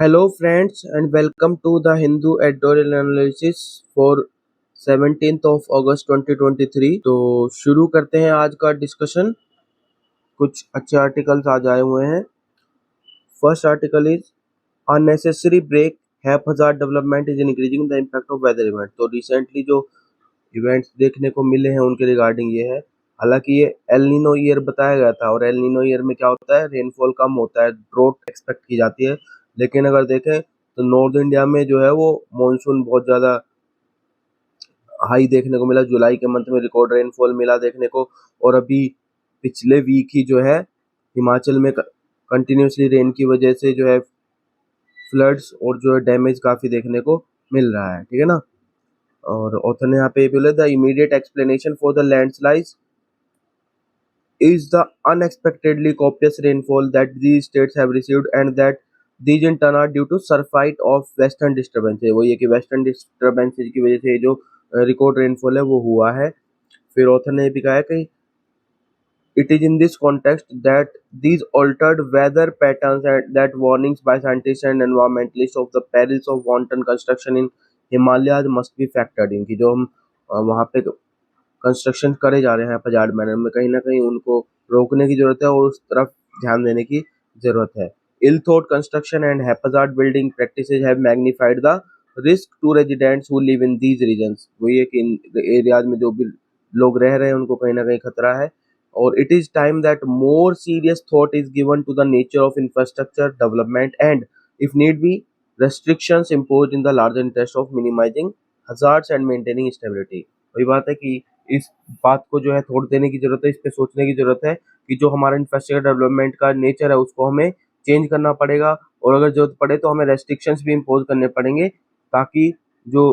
Hello, friends, and welcome to the Hindu editorial analysis for 17th of August 2023। तो शुरू करते हैं आज का डिस्कशन। कुछ अच्छे आर्टिकल्स आज आए हुए हैं। First article is unnecessary break haphazard development is increasing the impact of weather event. तो रिसेंटली जो इवेंट्स देखने को मिले हैं उनके रिगार्डिंग ये है। हालांकि ये एल नीनो ईयर बताया गया था और एल नीनो ईयर में क्या होता है, रेनफॉल कम होता है, ड्रॉट एक्सपेक्ट की जाती है। लेकिन अगर देखें तो नॉर्थ इंडिया में जो है वो मॉनसून बहुत ज़्यादा हाई देखने को मिला। जुलाई के मंथ में रिकॉर्ड रेनफॉल मिला देखने को। और अभी पिछले वीक ही जो है हिमाचल में कंटिन्यूसली रेन की वजह से जो है फ्लड्स और जो है डैमेज काफ़ी देखने को मिल रहा है। ठीक है ना। और ऑथर ने यहाँ पे बोले the immediate explanation for the landslides is the unexpectedly copious rainfall that these states have received and that these in turn are due to surfeit of western disturbances। वो ये कि वेस्टर्न डिस्टर्बेंसेज की वजह से जो रिकॉर्ड रेनफॉल है वो हुआ है। फिर ऑथर ने भी कहा है कि it is in this context that these altered weather patterns and that warnings by scientists and environmentalists of the perils of wanton construction in Himalayas must be factored in। कि जो हम वहाँ पे कंस्ट्रक्शन करे जा रहे हैं पजाड मैनर में, कहीं ना कहीं उनको रोकने की जरूरत है और उस तरफ ध्यान देने की जरूरत है। Ill thought construction and haphazard building practices have magnified the risk to residents who live in these regions. वही है कि इन एरियाज में जो भी लोग रह रहे हैं उनको कहीं ना कहीं खतरा है। और it is time that more serious thought is given to the nature of infrastructure development and if need be restrictions imposed in the larger interest of minimizing hazards and maintaining stability। वही बात है कि इस बात को जो है थोड़ देने की जरूरत है, इस पे सोचने की जरूरत है कि जो हमारा इंफ्रास्ट्रक्चर डेवलपमेंट का नेचर है उसको हमें चेंज करना पड़ेगा और अगर जरूरत पड़े तो हमें रेस्ट्रिक्शंस भी इम्पोज करने पड़ेंगे ताकि जो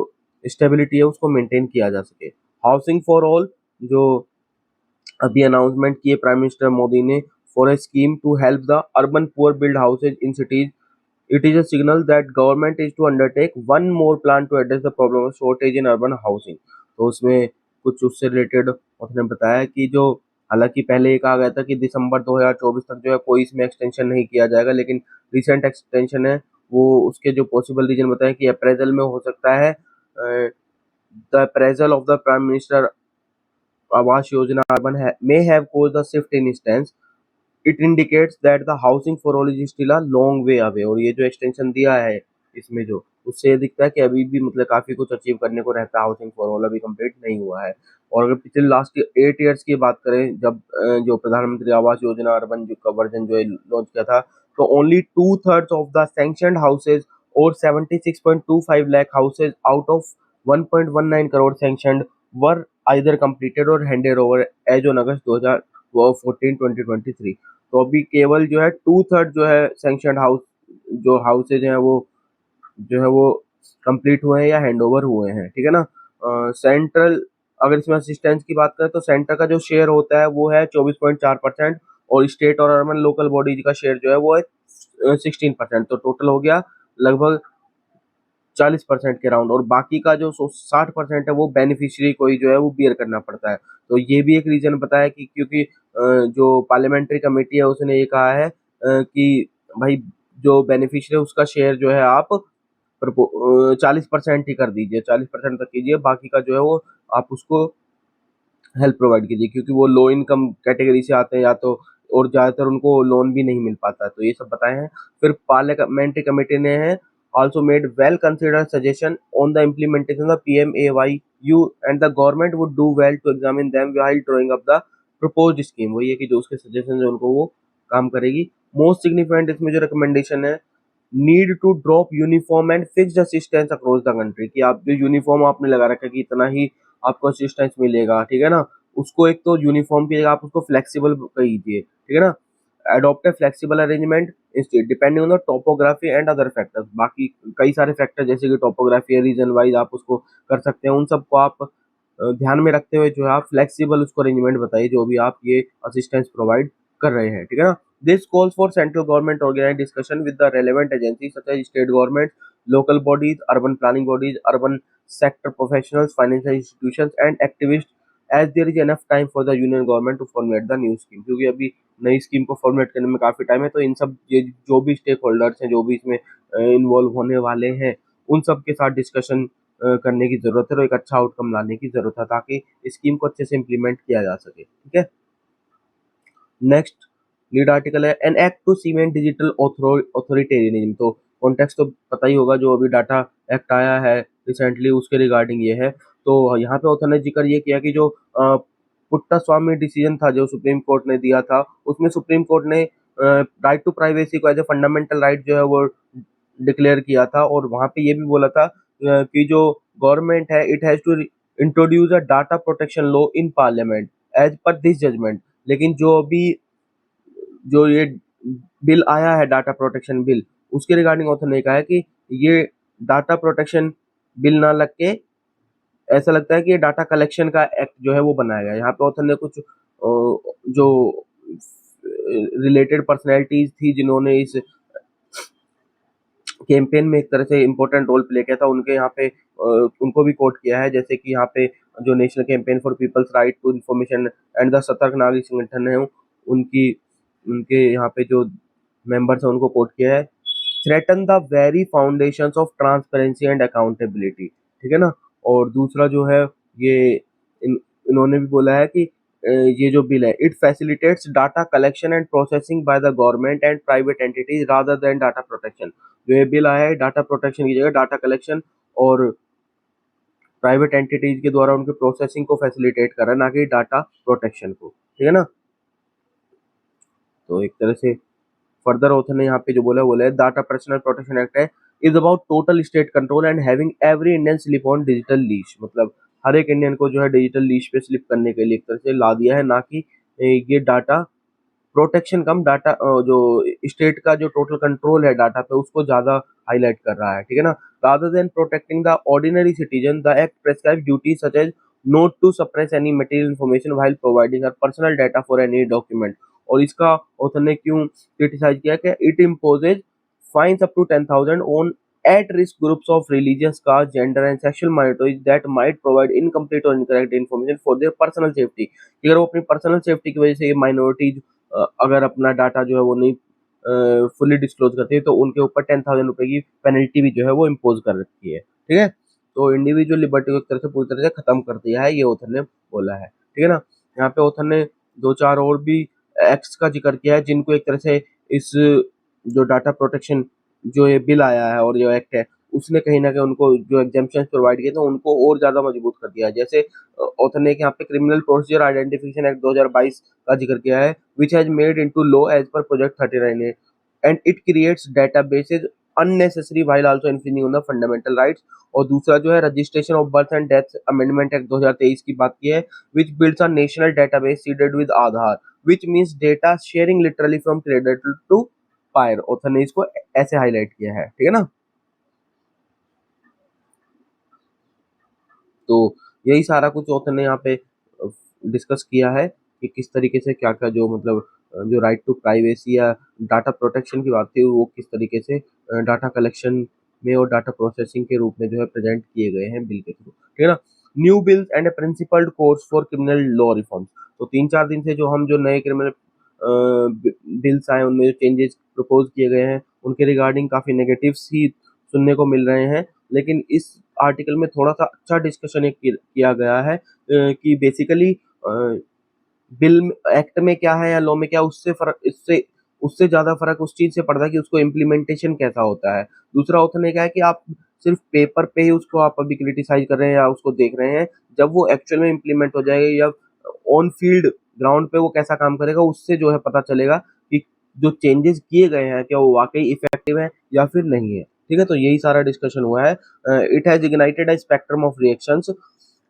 स्टेबिलिटी है उसको मेंटेन किया जा सके। हाउसिंग फॉर ऑल जो अभी अनाउंसमेंट किए प्राइम मिनिस्टर मोदी ने for a scheme to help the urban poor build houses in cities, it is a signal that government is to undertake one more plan to address the problem of shortage in urban housing। तो उसमें कुछ उससे related उसने बताया कि जो हालांकि पहले ये कहा गया था कि दिसंबर 2024 तक जो है कोई इसमें एक्सटेंशन नहीं किया जाएगा, लेकिन रिसेंट एक्सटेंशन है वो उसके जो पॉसिबल रीजन बताए कि अप्रेजल में हो सकता है। The appraisal of the prime minister Awas Yojana urban may have caused a shift in stance। It indicates that the housing for all is still a long way away. और ये जो एक्सटेंशन दिया है इसमें जो उससे ये दिखता है कि अभी भी मतलब काफी कुछ अचीव करने को रहता है, हाउसिंग फॉर ऑल अभी कंप्लीट नहीं हुआ है। और अगर पिछले लास्ट 8 ईयर्स की बात करें जब जो प्रधानमंत्री आवास योजना अर्बन जो का वर्जन जो है लॉन्च किया था, तो only 2/3 of the sanctioned houses और 76.25 lakh houses out of 1.19 crore sanctioned were either completed और handed over as on August 2023। तो अभी केवल जो है 2/3 जो है सैंक्शन हाउस जो हाउसेज हैं वो जो है वो कंप्लीट हुए हैं या हैंड ओवर हुए हैं। ठीक है ना। सेंट्रल अगर इसमें असिस्टेंस की बात करें तो सेंटर का जो शेयर होता है वो है 24.4% और स्टेट और अर्बन लोकल बॉडीज का शेयर जो है वो है 16%। तो टोटल हो गया लगभग 40% के राउंड। और बाकी का जो 60% है वो बेनिफिशियरी को ही जो है वो बियर करना पड़ता है। तो ये भी एक रीजन बताया कि क्योंकि जो पार्लियामेंट्री कमेटी है उसने ये कहा है कि भाई जो बेनिफिशियरी है उसका शेयर जो है आप 40% ही कर दीजिए, 40% तक कीजिए, बाकी का जो है वो आप उसको हेल्प प्रोवाइड कीजिए क्योंकि वो लो इनकम कैटेगरी से आते हैं या तो और ज़्यादातर उनको लोन भी नहीं मिल पाता है। तो ये सब बताए हैं। फिर पार्लियामेंट्री कमेटी ने है also made well considered suggestion on the implementation of PMAYU and the government would do well to examine them while drawing up the proposed scheme। वही है कि जो उसके सजेशन है उनको वो काम करेगी। मोस्ट सिग्निफिकेंट इसमें जो रिकमेंडेशन है, need to drop uniform and fixed assistance across the country. कि आप जो यूनिफॉर्म आपने लगा रखा है कि इतना ही आपको असिस्टेंस मिलेगा, ठीक है ना, उसको एक तो यूनिफॉर्म की जगह आप उसको फ्लेक्सिबल कीजिए। ठीक है ना। adopt a flexible arrangement instead depending on the topography and other factors। बाकी कई सारे फैक्टर जैसे कि टोपोग्राफी है, रीजन वाइज आप उसको कर सकते हैं, उन सबको आप ध्यान में रखते हुए जो है आप फ्लेक्सिबल उसको अरेंजमेंट बताइए जो भी आप ये असिस्टेंस प्रोवाइड कर रहे हैं। ठीक है ना। This calls for central government organise discussion with the relevant agency such as state government, local bodies, urban planning bodies, urban sector professionals, financial institutions and activist as there is enough time for the union government to format the new scheme, क्योंकि अभी नई scheme को format करने में काफी time है, तो इन सब ये जो भी स्टेक होल्डर्स हैं, जो भी इसमें इन्वॉल्व होने वाले हैं, उन सब के साथ डिस्कशन करने की जरूरत है और एक अच्छा आउटकम लाने की जरूरत है, ताकि स्कीम को अच्छे से इम्प्लीमेंट किया जा सके। ठीक है, नेक्स्ट लीड आर्टिकल है an act to cement digital authoritarianism. तो कॉन्टेक्स्ट तो पता ही होगा, जो अभी डाटा एक्ट आया है रिसेंटली, उसके रिगार्डिंग ये है। तो यहाँ पे ऑथर ने जिक्र ये किया कि जो पुट्टास्वामी डिसीजन था जो सुप्रीम कोर्ट ने दिया था, उसमें सुप्रीम कोर्ट ने राइट टू प्राइवेसी को एज ए फंडामेंटल राइट जो है वो डिक्लेयर किया था, और वहाँ पे ये भी बोला था कि जो गवर्नमेंट है it has to introduce a data protection law in parliament as per this judgement. लेकिन जो अभी जो ये बिल आया है डाटा प्रोटेक्शन बिल, उसके रिगार्डिंग ऑथर ने कहा है कि ये डाटा प्रोटेक्शन बिल ना लग के ऐसा लगता है कि ये डाटा कलेक्शन का एक्ट जो है वो बनाया गया है। यहाँ पे ऑथर ने कुछ जो रिलेटेड पर्सनैलिटीज थी जिन्होंने इस कैंपेन में एक तरह से इम्पोर्टेंट रोल प्ले किया था, उनके यहाँ पे उनको भी कोट किया है, जैसे कि यहाँ पे जो national campaign for people's right to information and the Satark Nagrik संगठन है, उनकी उनके यहाँ पे जो मेंबर्स हैं उनको कोट किया है, threaten the very foundations of transparency and accountability. ठीक है ना। और दूसरा जो है ये इन्होंने भी बोला है कि ये जो बिल है it facilitates data collection and processing by the government and private entities rather than data protection. जो ये बिल आया है डाटा प्रोटेक्शन की जगह डाटा कलेक्शन और प्राइवेट एंटिटीज के द्वारा उनके प्रोसेसिंग को फैसिलिटेट कर रहा है, ना कि डाटा प्रोटेक्शन को। ठीक है ना। तो एक तरह से फर्दर ऑथर ने यहाँ पे जो बोला है डाटा पर्सनल प्रोटेक्शन एक्ट है is about total state control and having every Indian slip on digital leash. मतलब हर एक इंडियन को जो है डिजिटल लीश पे स्लिप करने के लिए एक तरह से ला दिया है, ना कि ये डाटा प्रोटेक्शन कम डाटा जो स्टेट का जो टोटल कंट्रोल है डाटा पे उसको ज्यादा हाईलाइट कर रहा है। ठीक है ना। Rather than protecting the ordinary citizen the act prescribe duty such as not to suppress any material information while providing her personal data for any document. और इसका ऑथर ने क्यों क्रिटिसाइज किया कि it imposes fines up to 10,000 on at risk groups of religious caste gender and sexual minorities that might provide incomplete or incorrect information for their personal safety। अगर वो अपनी personal safety की वजह से ये माइनॉरिटीज अगर अपना डाटा जो है वो नहीं फुली डिस्क्लोज करते हैं तो उनके ऊपर 10,000 रुपए की पेनल्टी भी जो है वो इम्पोज कर रखी है। ठीक है। तो इंडिविजुअल लिबर्टी को एक तरह से पूरी तरह से खत्म कर दिया है, ये ऑथर ने बोला है। ठीक है ना। यहाँ पे ऑथर ने दो चार और भी एक्ट्स का जिक्र किया है जिनको एक तरह से इस जो डाटा प्रोटेक्शन जो ये बिल आया है और जो एक्ट है उसने कहीं ना कहीं उनको जो एग्जाम्पशन प्रोवाइड किए थे उनको और ज्यादा मजबूत कर दिया है। जैसे ऑथर ने यहाँ पे क्रिमिनल प्रोसीजर आइडेंटिफिकेशन एक्ट 2022 का जिक्र किया है which has made into law as per project 39 and it creates databases unnecessary while also infringing on the fundamental rights. और दूसरा जो है registration of birth and death amendment act 2023 की बात की है which builds a national database seeded with Aadhaar which means data sharing literally from cradle to pyre. Author ने इसको ऐसे हाईलाइट किया है। ठीक है ना। तो यही सारा कुछ ऑथर ने यहाँ पे डिस्कस किया है कि किस तरीके से क्या क्या जो मतलब जो राइट टू प्राइवेसी या डाटा प्रोटेक्शन की बात थी वो किस तरीके से डाटा कलेक्शन में और डाटा प्रोसेसिंग के रूप में जो है प्रेजेंट किए गए हैं बिल के थ्रू। ठीक है ना। New bills and A principled course for criminal law reforms. तो 3-4 दिन से जो हम जो नए क्रिमिनल बिल्स आए उनमें जो चेंजेस प्रपोज किए गए हैं उनके रिगार्डिंग काफी नेगेटिव्स ही सुनने को मिल रहे हैं, लेकिन इस आर्टिकल में थोड़ा सा अच्छा डिस्कशन एक किया गया है कि बेसिकली बिल एक्ट में क्या है या लॉ में क्या उससे फर्क इससे उससे ज्यादा फर्क उस चीज से पड़ता है कि उसको इम्प्लीमेंटेशन कैसा होता है। दूसरा ऑथर ने कहा है कि आप सिर्फ पेपर पे ही उसको आप अभी क्रिटिसाइज कर रहे हैं या उसको देख रहे हैं, जब वो एक्चुअल में इम्प्लीमेंट हो जाएगा या ऑन फील्ड ग्राउंड पे वो कैसा काम करेगा उससे जो है पता चलेगा कि जो चेंजेस किए गए हैं क्या वो वाकई इफेक्टिव है या फिर नहीं है। ठीक है। तो यही सारा डिस्कशन हुआ है। It has ignited a spectrum of reactions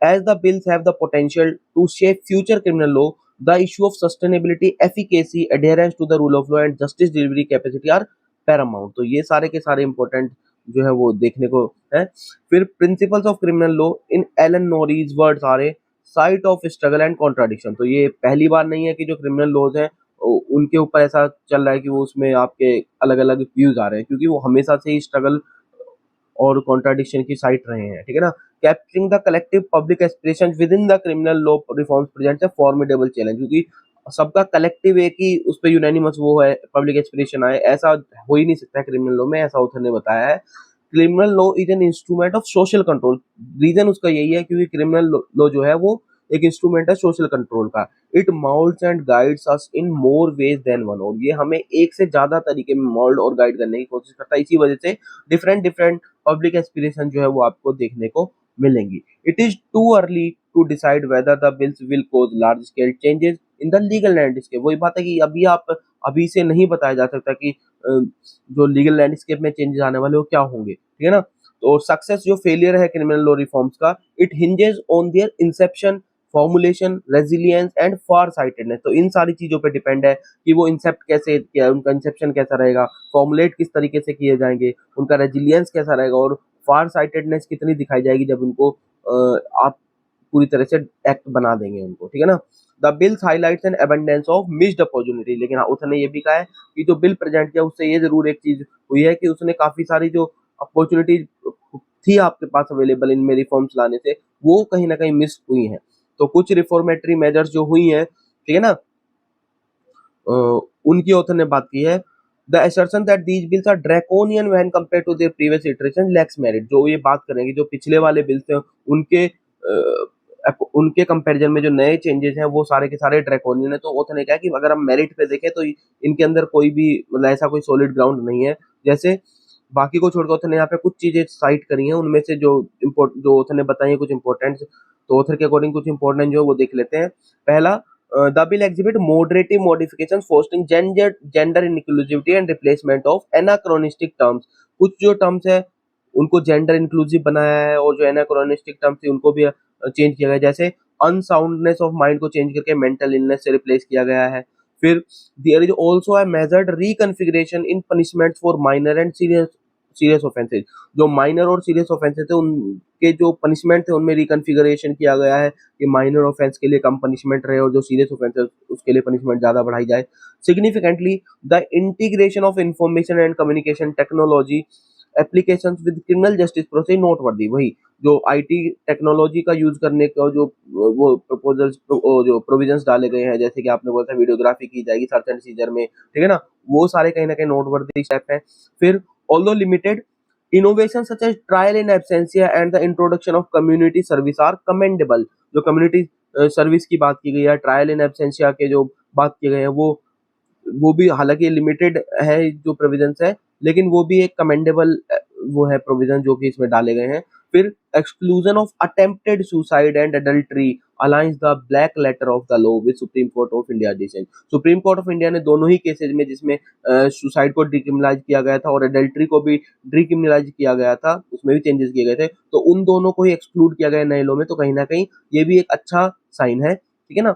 as the bills have the potential to shape future criminal law. The issue of sustainability, efficacy, adherence to the rule of law and justice delivery capacity are paramount। तो ये सारे के सारे important जो है वो देखने को है। फिर principles of criminal law in Alan Norrie's words are a site of struggle and contradiction. तो ये पहली बार नहीं है कि जो क्रिमिनल लॉज हैं उनके ऊपर ऐसा चल रहा है कि वो उसमें आपके अलग अलग व्यूज आ रहे हैं, क्योंकि वो हमेशा से ही स्ट्रगल और कॉन्ट्राडिक्शन की साइट रहे हैं, ठीक है ना। Capturing the collective public aspiration with in the criminal law reforms presents a formidable challenge, क्योंकि सबका कलेक्टिव एक ही उस पर यूनानिमस वो है, पब्लिक एस्पिरेशन आए, ऐसा हो ही नहीं सकता क्रिमिनल लॉ में, ऐसा ऑथर ने बताया है। Criminal law is an instrument of social control, reason उसका यही है क्योंकि क्रिमिनल लॉ जो है वो एक इंस्ट्रूमेंट है सोशल कंट्रोल का। It moulds and guides us in more ways than one, और ये हमें एक से ज्यादा तरीके में मोल्ड और गाइड करने की कोशिश करता है। इसी वजह से डिफरेंट डिफरेंट पब्लिक एस्पिरेशन जो है वो आपको देखने को मिलेंगी। It is too early to decide whether the bills will cause large scale changes in the legal landscape. वही बात है कि अभी से नहीं बताया जा सकता कि जो लीगल लैंडस्केप में चेंजेस आने वाले वो क्या होंगे, ठीक है ना। तो सक्सेस जो फेलियर है क्रिमिनल लॉ रिफॉर्म्स का, it hinges on there Inception, formulation, resilience and far sightedness. तो इन सारी चीजों पे डिपेंड है कि वो इंसेप्ट कैसे किया, उनका इंसेप्शन कैसा रहेगा, फॉर्मुलेट किस तरीके से किए जाएंगे, उनका रेजिलियंस कैसा रहेगा, और फार साइटेडनेस कितनी दिखाई जाएगी जब उनको आप पूरी तरह से एक्ट बना देंगे उनको, ठीक है ना। The bills highlights N abundance of missed opportunity, लेकिन हाँ, उसने ये भी कहा है कि जो बिल प्रेजेंट किया उससे ये जरूर एक चीज हुई है कि उसने काफी सारी जो अपॉर्चुनिटी थी आपके पास अवेलेबल इनमें रिफॉर्म्स लाने से, वो कहीं ना कहीं मिस हुई हैं। तो कुछ रिफॉर्मेटरी मेजर्स जो हुई हैं, ठीक है ना, उनकी ऑथर ने बात की है। The assertion that these bills are draconian when compared to their previous iteration lacks merit, जो ये बात करेंगे जो पिछले वाले बिल्स थे उनके कंपैरिजन में जो नए चेंजेस हैं वो सारे के सारे ड्रैकोनियन है। तो ऑथर ने कहा कि अगर हम मेरिट पे देखें तो इनके अंदर कोई भी मतलब ऐसा कोई सॉलिड ग्राउंड नहीं है। जैसे बाकी को छोड़कर ऑथर ने यहाँ पे कुछ चीजें साइट करी हैं, उनमें से जो ऑथर ने बताई है कुछ इंपॉर्टेंट, तो ऑथर के अकॉर्डिंग कुछ इंपॉर्टेंट जो वो देख लेते हैं। पहला, the bill exhibit moderate modifications fostering gender inclusivity and replacement of anachronistic terms. कुछ जो टर्म्स है उनको जेंडर इंक्लूसिव बनाया है, और जो एनाक्रोनिस्टिक टर्म्स थी उनको भी चेंज किया गया, जैसे अनसाउंडनेस ऑफ माइंड को चेंज करके मेंटल इलनेस से रिप्लेस किया गया है। फिर there is also a measured reconfiguration in punishments for minor and serious serious offences. जो माइनर और सीरियस ऑफेंसेस थे उनके जो पनिशमेंट थे उनमें रिकॉन्फ़िगरेशन किया गया है कि माइनर ऑफेंस के लिए कम पनिशमेंट रहे और जो सीरियस ऑफेंस है उसके लिए पनिशमेंट ज्यादा बढ़ाई जाए। Significantly the integration of information and communication technology applications with criminal justice process note वर्दी। वही जो आईटी टेक्नोलॉजी का यूज करने का जो वो प्रपोजल्स जो प्रोविजंस डाले गए हैं, जैसे कि आपने बोला था वीडियोग्राफी की जाएगी सर्च एंड सीजर में, ठीक है ना, वो सारे कहीं ना कहीं नोट वर्दी स्टेप है। फिर although limited, innovations such as trial in absentia and the introduction of community service are commendable। जो कम्युनिटी सर्विस की बात की गई है, ट्रायल इन एब्सेंशिया के जो बात किए गए हैं वो भी हालांकि लिमिटेड है जो प्रोविजंस है, लेकिन वो भी एक कमेंडेबल वो है प्रोविजन जो कि इसमें डाले गए हैं। फिर exclusion of attempted suicide and adultery aligns the black letter of the law with Supreme Court of India decision. Supreme Court of India ने दोनों ही केसेस में जिसमें सुसाइड को डिक्रिमिनलाइज किया गया था और अडल्ट्री को भी डिक्रिमिनलाइज किया गया था, उसमें भी चेंजेस किए गए थे, तो उन दोनों को ही एक्सक्लूड किया गया नए लॉ में। तो कहीं ना कहीं ये भी एक अच्छा साइन है, ठीक है ना।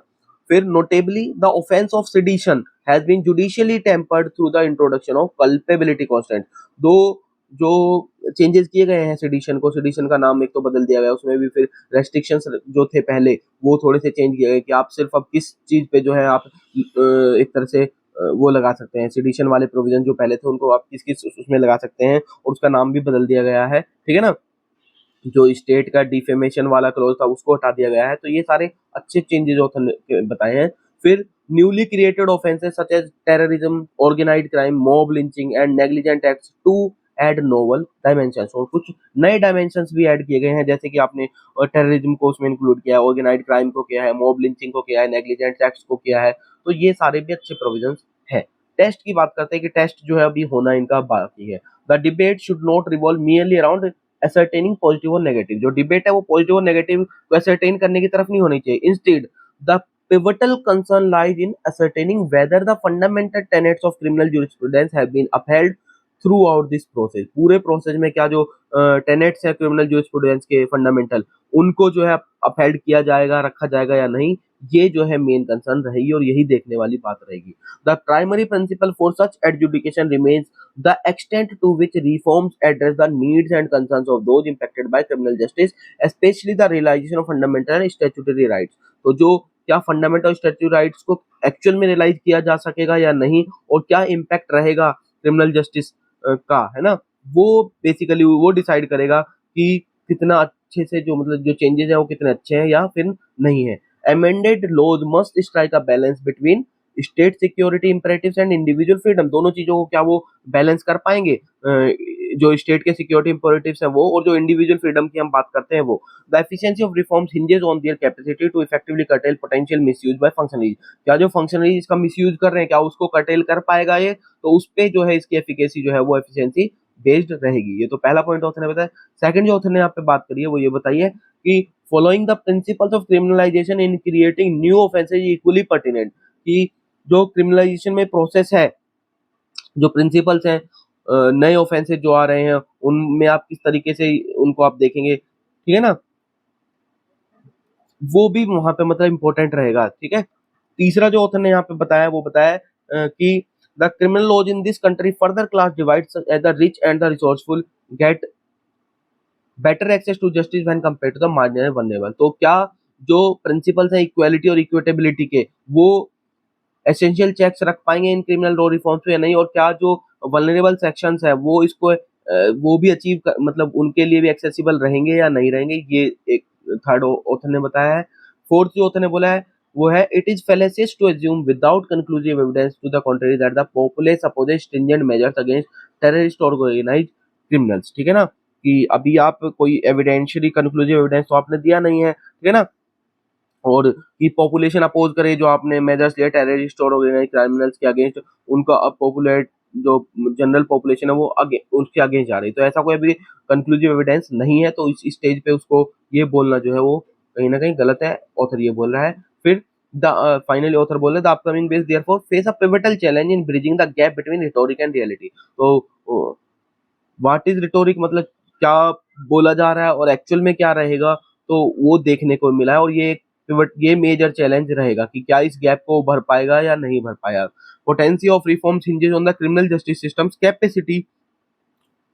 फिर notably the offence of sedition has been judicially tempered through the introduction of culpability constant. दो जो चेंजेस किए गए हैं सेडिशन का नाम एक तो बदल दिया गया, उसमें भी फिर रेस्ट्रिक्शंस जो थे पहले वो थोड़े से चेंज किए गए कि आप सिर्फ अब किस चीज पे जो है आप एक तरह से वो लगा सकते हैं, सेडिशन वाले प्रोविजन जो पहले थे उनको आप किस किस उसमें लगा सकते हैं, और उसका नाम भी बदल दिया गया है, ठीक है ना। जो स्टेट का डिफेमेशन वाला क्लॉज था उसको हटा दिया गया है। तो ये सारे अच्छे चेंजेस ऑथर ने बताए हैं। फिर newly created offences such as terrorism, organised crime, mob lynching and negligent acts to add novel dimensions, और कुछ नए डायमेंशंस भी ऐड किए गए हैं, जैसे कि आपने टेररिज्म को उसमें इंक्लूड किया है, ऑर्गेनाइज्ड क्राइम को किया है, मॉब लिंचिंग को किया है, नेग्लिजेंट एक्ट्स को किया है। तो ये सारे भी अच्छे प्रोविजंस है। टेस्ट की बात करते हैं कि टेस्ट जो है अभी होना इनका बाकी है। The debate should not revolve merely around ascertaining positive और नेगेटिव। जो डिबेट है वो पॉजिटिव और नेगेटिव को असरटेन करने की तरफ नहीं होनी चाहिए। Instead the pivotal concern lies in ascertaining whether the fundamental tenets of criminal jurisprudence have been upheld throughout this process। पूरे प्रोसेस में क्या जो टेनेट्स है क्रिमिनल jurisprudence के फंडामेंटल, उनको जो है अपहेल्ड किया जाएगा, रखा जाएगा या नहीं, ये जो है मेन कंसर्न रहेगी और यही देखने वाली बात रहेगी। The primary principle for such adjudication remains the extent to which reforms address the needs and concerns of those impacted by criminal justice, especially the realization of fundamental and statutory rights। तो जो क्या fundamental और statutory rights को actual में realise किया जा सकेगा या नहीं, और क्या इम्पैक्ट रहेगा क्रिमिनल जस्टिस का, है ना, वो बेसिकली वो डिसाइड करेगा कि कितना अच्छे से जो मतलब जो चेंजेस है वो कितने अच्छे हैं या फिर नहीं है। Amended laws must strike a balance between state security imperatives and individual freedom. दोनों चीजों को क्या वो बैलेंस कर पाएंगे? जो स्टेट के सिक्योरिटी इम्परेटिव्स हैं वो, और जो इंडिविजुअल फ्रीडम की हम बात करते हैं वो। The efficiency of reforms hinges on their capacity to effectively curtail potential misuse by functionaries. क्या जो फंक्शनरीज इसका मिसयूज कर रहे हैं क्या उसको कर्टेल कर पाएगा ये? तो उस पे जो है इसकी एफिकेसी जो है वो एफिशिएंसी बेस्ड रहेगी। ये तो पहला पॉइंट ऑथर ने बताया। सेकंड जो ऑथर ने यहाँ पे बात करी है वो ये बताइए कि following the principles of criminalisation in creating new offences equally pertinent. कि जो क्रिमिनलाइजेशन में प्रोसेस है, जो प्रिंसिपल्स हैं, नए ऑफेंसेज जो आ रहे हैं उनमें आप किस तरीके से उनको आप देखेंगे, ठीक है ना, वो भी वहां पे मतलब इंपॉर्टेंट रहेगा। ठीक है। तीसरा जो ऑथर ने यहाँ पे बताया वो बताया कि the criminal laws in this country further class divides as the rich and the resourceful get better access to justice when compare to the marginal vulnerable. तो क्या जो प्रिंसिपल्स हैं इक्वालिटी और इक्विटेबिलिटी के, वो एसेंशियल चेक्स रख पाएंगे इन क्रिमिनल लॉ रिफॉर्म्स पे या नहीं? और क्या जो वल्नरेबल सेक्शंस है वो इसको वो भी अचीव मतलब उनके लिए भी एक्सेसिबल रहेंगे या नहीं रहेंगे? ये एक थर्ड ऑथर ने बताया है। फोर्थ जो ऑथर ने बोला है वो है it is fallacious to assume without conclusive evidence to the contrary that the populace opposes stringent measures against terrorist organised criminals. ठीक है ना, कि अभी आप कोई एविडेंशियली कंक्लूसिव एविडेंस तो आपने दिया नहीं है, ठीक है ना, और कि पॉपुलेशन अपोज करे जो आपने मेजर्स लिया टेररिस्ट और क्रिमिनल्स के अगेंस्ट, उनका अब पॉपुलेट जो जनरल पॉपुलेशन है वो उसके अगेंस्ट जा रही है। तो ऐसा कोई अभी कंक्लूसिव एविडेंस नहीं है, तो इस स्टेज पे उसको ये बोलना जो है वो कहीं ना कहीं गलत है। ऑथर ये बोल रहा है। फिर द फाइनली ऑथर बोल रहे the upcoming base therefore face a pivotal challenge in bridging the gap between rhetoric and reality. तो व्हाट इज रिटोरिक, मतलब क्या बोला जा रहा है और एक्चुअल में क्या रहेगा, तो वो देखने को मिला है। और ये मेजर चैलेंज रहेगा कि क्या इस गैप को भर पाएगा या नहीं भर पाएगा। Potency of reforms hinges on the criminal justice system's capacity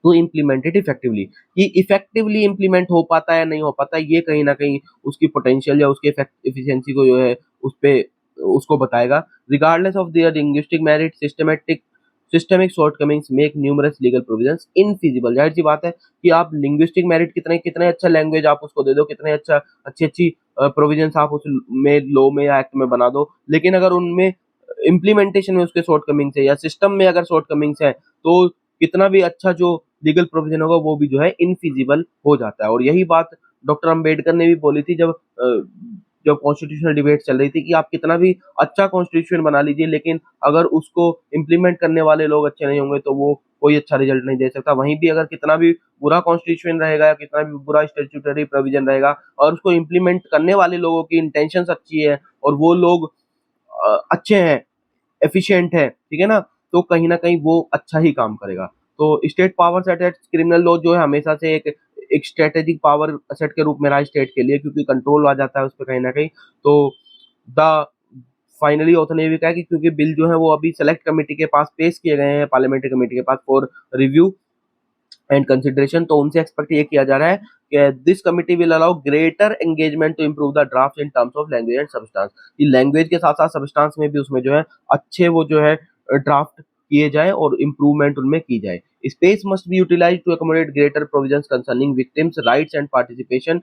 to implement it effectively. कि इफेक्टिवली इम्प्लीमेंट हो पाता है या नहीं हो पाता, ये कहीं ना कहीं उसकी पोटेंशियल या उसकी एफिशिएंसी को जो है उस पे उसको बताएगा। Regardless of their linguistic merit systemic shortcomings make numerous legal provisions infeasible. जाहिर सी बात है कि आप लिंग्विस्टिक मेरिट कितने कितने अच्छा लैंग्वेज आप उसको दे दो, कितने अच्छी अच्छी प्रोविजंस आप उसमें लॉ में या एक्ट में बना दो, लेकिन अगर उनमें इम्प्लीमेंटेशन में उसके शॉर्टकमिंग्स है या सिस्टम में अगर शॉर्टकमिंग्स है, तो कितना भी अच्छा जो लीगल प्रोविजन होगा वो भी जो है इनफिजिबल हो जाता है। और यही बात डॉक्टर अंबेडकर ने भी बोली थी जब कॉन्स्टिट्यूशनल डिबेट चल रही थी कि आप कितना भी अच्छा कॉन्स्टिट्यूशन बना लीजिए, लेकिन अगर उसको इम्प्लीमेंट करने वाले लोग अच्छे नहीं होंगे तो वो कोई अच्छा रिजल्ट नहीं दे सकता। वहीं भी अगर कितना भी बुरा कॉन्स्टिट्यूशन रहेगा या कितना भी बुरा स्टेट्यूटरी प्रोविजन रहेगा और उसको इम्प्लीमेंट करने वाले लोगों की इंटेंशन अच्छी है और वो लोग अच्छे हैं, एफिशिएंट है, ठीक है ना, तो कहीं न कहीं वो अच्छा ही काम करेगा। तो state powers at criminal law जो है हमेशा से एक स्ट्रेटेजिक पावर असेट के रूप में रहा स्टेट के लिए, क्योंकि कंट्रोल आ जाता है उस पे कहीं न कहीं। तो द फाइनली ऑथर ने ये भी कहा कि क्योंकि बिल जो है वो अभी सेलेक्ट कमिटी के पास पेश किए गए हैं, पार्लियामेंट्री कमिटी के पास फॉर रिव्यू एंड कंसिडरेशन, तो उनसे एक्सपेक्ट ये किया जा रहा है कि this committee will allow greater engagement to improve the draft in terms of language and substance. कि लैंग्वेज के साथ साथ सब्सटेंस में भी उसमें जो है अच्छे वो जो है ड्राफ्ट किए जाए और इम्प्रूवमेंट उनमें की जाए। Space must be utilised to accommodate greater provisions concerning victims' rights and participation,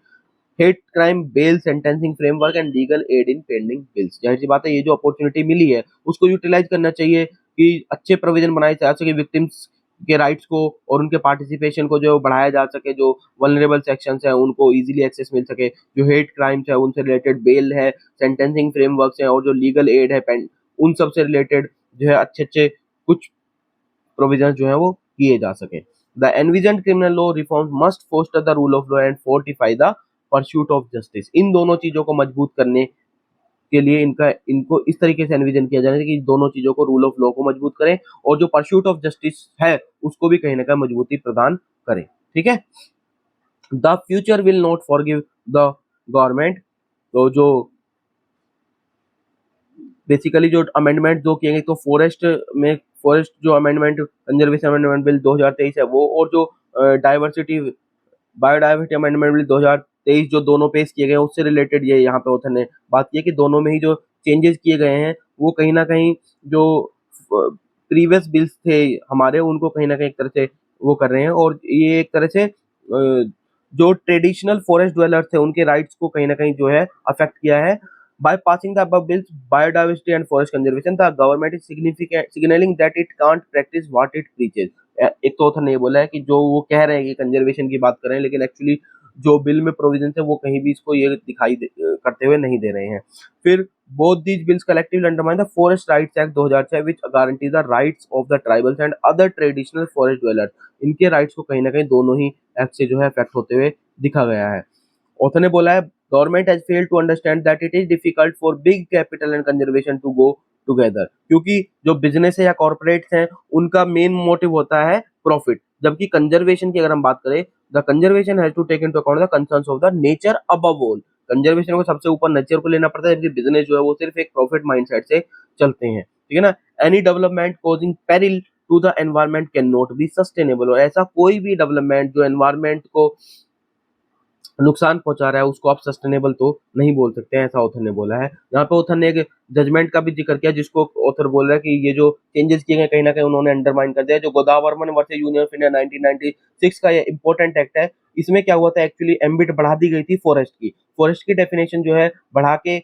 hate crime bail sentencing framework and legal aid in pending bills. जाहिर सी बात है ये जो अपॉर्चुनिटी मिली है उसको यूटिलाइज करना चाहिए कि अच्छे प्रोविजन बनाए जा सके, विक्टिम्स के राइट्स को और उनके पार्टिसिपेशन को जो बढ़ाया जा सके, जो वल्नरेबल सेक्शंस हैं उनको इजीली एक्सेस मिल सके, जो हेट क्राइम्स है उनसे रिलेटेड बेल है, सेंटेंसिंग फ्रेमवर्क्स हैं और जो लीगल एड है उन सब से रिलेटेड जो है अच्छे अच्छे कुछ प्रोविजन जो है वो किए जा सके। The envision criminal law reform must foster the rule of law and fortify the pursuit of justice. इन दोनों चीजों को मजबूत करने के लिए इनको इस तरीके से एनविजन किया जाना है कि दोनों चीजों को, रूल ऑफ लॉ को मजबूत करें और जो परस्यूट ऑफ जस्टिस है उसको भी कहीं ना कहीं मजबूती प्रदान करें। ठीक है। The future will not forgive the government. तो जो बेसिकली जो अमेंडमेंट जो किए गए, तो फॉरेस्ट जो अमेंडमेंट कंजर्वेशन अमेंडमेंट बिल 2023 है वो, और जो डाइवर्सिटी बायोडाइवर्सिटी अमेंडमेंट बिल 2023 जो दोनों पेश किए गए हैं उससे रिलेटेड ये यहाँ पे ऑथर ने बात की है कि दोनों में ही जो चेंजेस किए गए हैं वो कहीं ना कहीं जो प्रीवियस बिल्स थे हमारे उनको कहीं ना कहीं एक तरह से वो कर रहे हैं, और ये एक तरह से जो ट्रेडिशनल फॉरेस्ट ड्वेलर्स थे उनके राइट्स को कहीं ना कहीं जो है अफेक्ट किया है। By passing the above bills, biodiversity and forest conservation, the government is significant signaling that it can't practice what it preaches। एक तो ऑथर ने ये बोला है कि जो वो कह रहे हैं कि कंजर्वेशन की बात कर रहे हैं, लेकिन एक्चुअली जो बिल में प्रोविजन है वो कहीं भी इसको ये करते हुए नहीं दे रहे हैं। फिर both these bills collectively undermine the Forest Rights Act 2006, which guarantees the rights of the tribals and other traditional forest dwellers। इनके राइट्स को कहीं ना कहीं दोनों ही एक्ट से जो है अफेक्ट होते हुए दिखा गया है। ऑथर ने बोला है government has failed to understand that it is difficult for big capital and conservation to go together, क्योंकि जो बिजनेस है या कॉर्पोरेट्स हैं उनका मेन मोटिव होता है प्रॉफिट, जबकि कंजर्वेशन की अगर हम बात करें, the conservation has to take into account the concerns of the nature above all. Conservation को सबसे ऊपर नेचर को लेना पड़ता है, जबकि बिजनेस जो है वो सिर्फ एक प्रॉफिट माइंडसेट से चलते हैं, ठीक है ना। Any development causing peril to the environment can not be sustainable, और ऐसा कोई भी डेवलपमेंट जो एनवायरमेंट को नुकसान पहुंचा रहा है उसको आप सस्टेनेबल तो नहीं बोल सकते हैं, ऐसा ऑथर ने बोला है। यहाँ पे ऑथर ने एक जजमेंट का भी जिक्र किया, जिसको ऑथर बोल रहा है कि ये जो चेंजेस किए गए कहीं ना कहीं उन्होंने अंडरमाइन कर दिया। जो गोदावरमन वर्सेस यूनियन ऑफ इंडिया 1996 का ये इंपॉर्टेंट एक्ट है, इसमें क्या हुआ था एक्चुअली, एम्बिट बढ़ा दी गई थी फॉरेस्ट की डेफिनेशन जो है बढ़ा के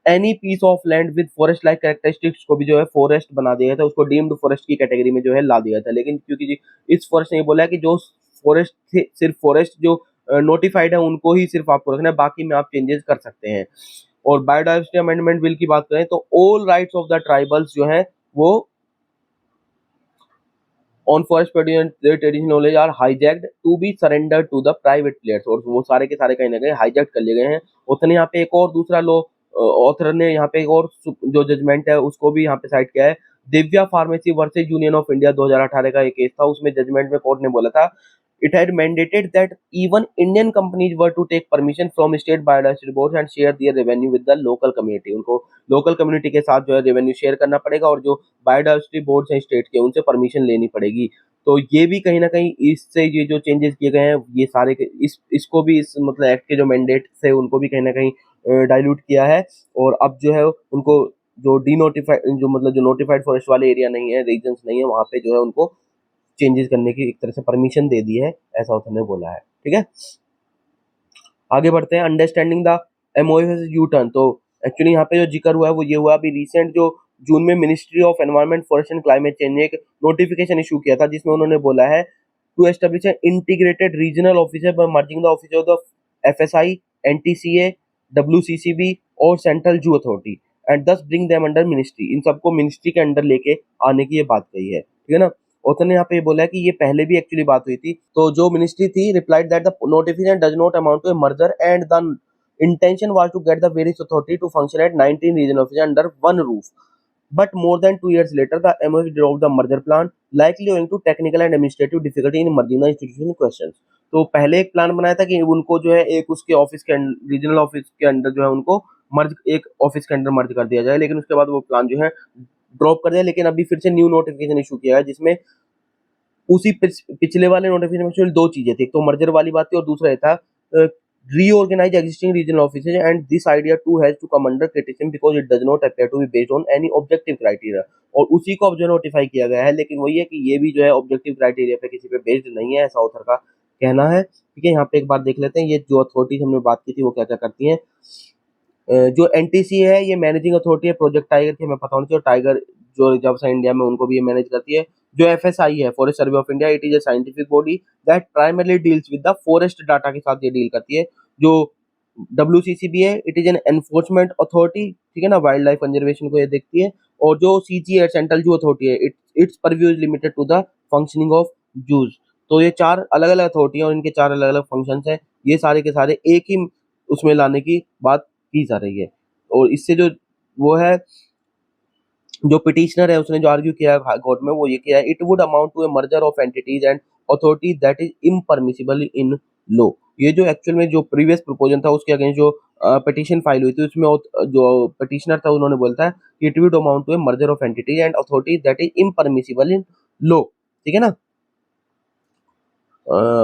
any piece of land with forest like characteristics को भी जो है फॉरेस्ट बना दिया था, उसको डीम्ड फॉरेस्ट की कैटेगरी में जो है ला दिया था। लेकिन क्योंकि जी इस फॉरेस्ट ने बोला है कि जो फॉरेस्ट थे, सिर्फ फॉरेस्ट जो नोटिफाइड है उनको ही सिर्फ आपको रखना है, बाकी में आप चेंजेस कर सकते हैं। और बायोडाइवर्सिटी अमेंडमेंट बिल की बात करें तो all rights of the tribals जो है वो on forest traditional knowledge are hijacked to be surrender to the private players, और वो सारे के सारे कहीं ना कहीं हाईजैक कर लिए गए हैं। उतने यहाँ पे एक और दूसरा लो ऑथर ने यहाँ पे एक और जो जजमेंट है उसको भी यहाँ पे साइड किया है। Divya pharmacy versus Union of India 2018 का एक केस था, उसमें जजमेंट में कोर्ट ने बोला था it had mandated that even Indian companies were to take permission from state biodiversity boards and share their revenue with the local community। उनको local community के साथ जो है रेवेन्यू शेयर करना पड़ेगा, और जो बायोडाइवर्सिटी बोर्ड्स हैं स्टेट के उनसे परमिशन लेनी पड़ेगी। तो ये भी कहीं ना कहीं इससे ये जो चेंजेस किए गए हैं ये सारे इसको भी इस मतलब एक्ट के जो मैंडेट थे उनको भी कहीं ना कहीं डाइल्यूट किया है। और अब जो है उनको जो डीनोटिफाइड जो मतलब जो नोटिफाइड फॉरेस्ट वाले एरिया नहीं है, रीजन्स नहीं है, वहां पे जो है उनको चेंजेस करने की एक तरह से परमिशन दे दी है, ऐसा उसने बोला है, ठीक है। आगे बढ़ते हैं, understanding the MOS U turn. तो एक्चुअली यहाँ पे जो जिक्र हुआ है वो ये हुआ अभी रिसेंट, जो जून में ministry of environment forest and climate change ने एक नोटिफिकेशन इशू किया था, जिसमें उन्होंने बोला है to establish an integrated regional officer by merging the office of the FSI, NTCA, WCCB और central zoo authority and thus bring them under ministry. इन सबको मिनिस्ट्री के अंडर लेके आने की ये बात कही है, ठीक है ना। ऑथर ने यहाँ पे बोला है कि ये पहले भी एक्चुअली बात हुई थी, तो जो मिनिस्ट्री थी replied that the notification does not amount to a merger and the intention was to get the various authority to function at 19 regional offices under one roof, but more than 2 years later the MOF dropped the merger plan, likely owing to technical and administrative difficulty in merging the institution in questions। तो पहले एक plan बनाया था कि उनको जो है एक उसके ऑफिस के रीजनल ऑफिस के अंडर जो है उनको मर्ज एक ऑफिस के अंडर मर्ज कर दिया जाए, लेकिन उसके बाद वो प्लान जो है ड्रॉप कर दिया। लेकिन अभी फिर से न्यू नोटिफिकेशन इशू किया है, जिसमें उसी पिछले वाले नोटिफिकेशन में दो चीजें थी, एक तो मर्जर वाली बात थी और दूसरा था reorganize existing regional offices, and this idea too has to come under criticism because it does not appear to be based on any objective criteria। और उसी को अब जो नोटिफाई किया गया है, लेकिन वही है कि ये भी जो है ऑब्जेक्टिव क्राइटेरिया पे किसी पे बेस्ड नहीं है, ऐसा ऑथर का कहना है, ठीक है। यहाँ पे एक बार देख लेते हैं ये जो अथॉरिटीज हमने बात की थी वो क्या क्या करती हैं। जो एनटीसी है ये मैनेजिंग अथॉरिटी है, प्रोजेक्ट टाइगर की हमें पता होना चाहिए, टाइगर जो रिजर्व है इंडिया में उनको भी ये मैनेज करती है। जो एफएसआई है, forest survey of India, it is a scientific body that primarily deals with the forest data के साथ ये डील करती है। जो डब्ल्यूसीसीबी है, it is an enforcement authority, ठीक है ना, वाइल्ड लाइफ कंजर्वेशन को ये देखती है। और जो सीजी है, सेंट्रल जू अथॉरिटी है, it's purview is limited to the functioning of zoos. तो ये चार अलग अलग अथॉरिटी है और इनके चार अलग अलग फंक्शंस हैं, ये सारे के सारे एक ही उसमें लाने की बात की जा रही है। और इससे जो वो है जो पिटिशनर है उसने जो आर्ग्यू किया है कोर्ट में वो ये किया है, it would amount to a merger of entities and authorities that is impermissible in law. ये जो एक्चुअल में जो प्रीवियस प्रपोजल था उसके अगेंस्ट जो पिटिशन फाइल हुई थी उसमें जो पिटिशनर था उन्होंने बोलता है कि it would amount to a merger of entities and authorities that is impermissible in law, ठीक है ना।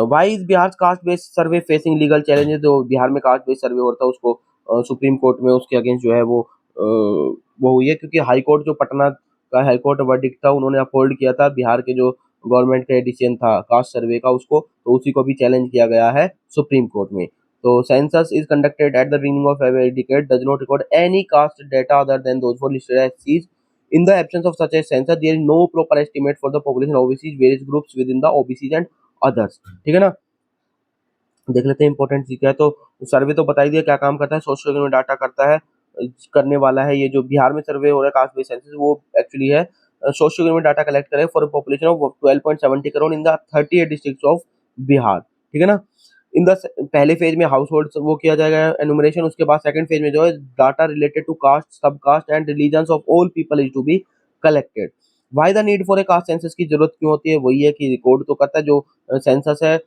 Why is Bihar caste based survey facing legal challenges. जो बिहार में कास्ट बेस्ड सर्वे होता है उसको सुप्रीम कोर्ट में उसके अगेंस्ट जो है वो हुई है, क्योंकि हाई कोर्ट जो पटना का हाई कोर्ट वर्डिक्ट था उन्होंने अपहोल्ड किया था बिहार के जो गवर्नमेंट का डिसीजन था कास्ट सर्वे का उसको, तो उसी को भी चैलेंज किया गया है सुप्रीम कोर्ट में। तो census is conducted at the beginning of every decade does not record any caste data other than those for listed as सीज। In the absence of such a census, there is no proper estimate for the population of OBCs, various groups within the OBCs and others। ठीक है ना, देख लेते हैं important चीज क्या है। तो सर्वे तो बता ही दिया क्या काम करता है, सोशल इकोनॉमिक डाटा करता है, करने वाला है। ये जो बिहार में सर्वे हो रहा है कास्ट बेस्ड सेंसस, वो एक्चुअली है सोशल इकोनॉमिक डाटा कलेक्ट करे for population of 12.70 crore in the 38 districts of Bihar. ठीक है ना, इन द पहले फेज में हाउस होल्ड वो किया जाएगा एनुमरेशन, उसके बाद सेकंड फेज में जो है data related to caste, sub caste and religions of all people is to be collected. Why the need for a caste census की जरूरत क्यों होती है, वही है कि रिकॉर्ड तो करता है जो सेंसस है,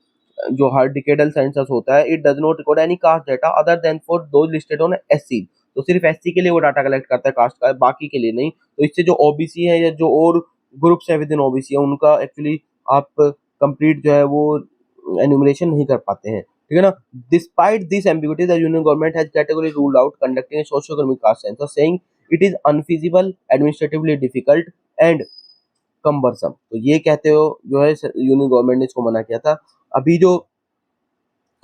जो हर डिकेडल सेंसस होता है, it does not record any cast data other than for those listed on SC. तो सिर्फ एससी के लिए वो डाटा कलेक्ट करता है कास्ट का, बाकी के लिए नहीं। तो इससे जो ओबीसी है या जो और ग्रुप्स है विद इन ओबीसी है, उनका एक्चुअली आप कंप्लीट जो है वो एन्यूमरेशन नहीं कर पाते हैं। ठीक है ना, despite this ambiguity the union government has categorically ruled out conducting socio economic caste census saying it is unfeasible, administratively difficult and cumbersome. तो ये कहते हो जो है यूनियन गवर्नमेंट ने इसको मना किया था। अभी जो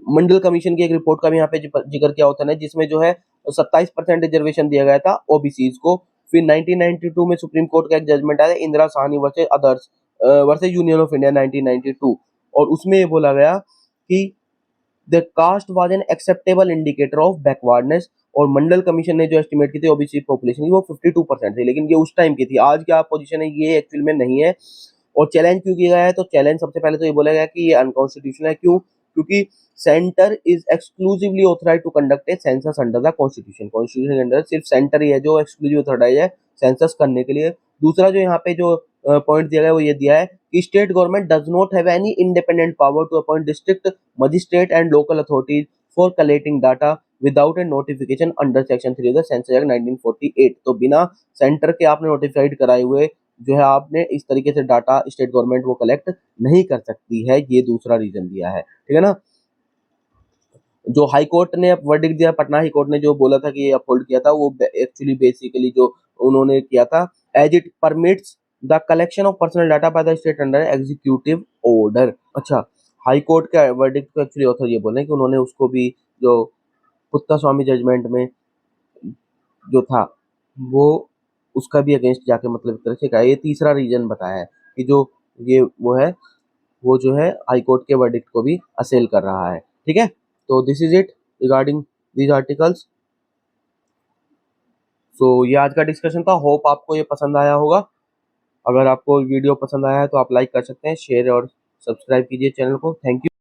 मंडल कमीशन की एक रिपोर्ट का भी यहाँ पे जिक्र किया होता है, जिसमें जो है 27% रिजर्वेशन दिया गया था ओबीसीज को। फिर 1992 में सुप्रीम कोर्ट का एक जजमेंट आया Indira Sawhney versus others versus Union of India 1992, और उसमें ये बोला गया कि the caste was an acceptable indicator of backwardness. और मंडल कमीशन ने जो एस्टिमेट की थी ओबीसी पॉपुलेशन की वो 52% थी, लेकिन ये उस टाइम की थी। आज क्या पोजीशन है ये एक्चुअल में नहीं है। और चैलेंज क्यों किया गया है, तो चैलेंज सबसे पहले तो ये बोला गया कि ये अनकॉन्स्टिट्यूशनल है। क्यों? क्योंकि centre is exclusively authorise to conduct a census under the constitution. Constitution के अंडर सिर्फ सेंटर ही है जो एक्सक्लूसिव ऑथराइज है सेंसस करने के लिए। दूसरा जो यहाँ पे जो पॉइंट दिया गया है वो ये दिया है कि state government does not have any independent power to appoint district magistrate and local authorities for collecting data without a notification under section 3 of the census act 1948। तो बिना सेंटर के आपने नोटिफाइड कराए हुए जो है आपने इस तरीके से डाटा स्टेट गवर्नमेंट वो कलेक्ट नहीं कर सकती है, ये दूसरा रीजन दिया है। ठीक है ना, जो हाई कोर्ट ने वर्डिक्ट दिया, पटना हाई कोर्ट ने जो बोला था कि ये अपहोल्ड किया था, वो एक्चुअली बेसिकली जो उन्होंने किया था as it permits the collection of personal data by the state under executive order. अच्छा, हाई कोर्ट का वर्डिक्ट को एक्चुअली ऑथर ये बोले कि उन्होंने उसको भी जो पुत्ता स्वामी जजमेंट में जो था वो उसका भी अगेंस्ट जाके मतलब एक तरह से कहा। ये तीसरा रीजन बताया है कि जो ये वो है वो जो है हाई कोर्ट के वर्डिक्ट को भी असेल कर रहा है। ठीक है, तो this is it regarding these articles. So ये आज का डिस्कशन था, होप आपको ये पसंद आया होगा। अगर आपको वीडियो पसंद आया है तो आप लाइक कर सकते हैं, शेयर और सब्सक्राइब कीजिए चैनल को। Thank you.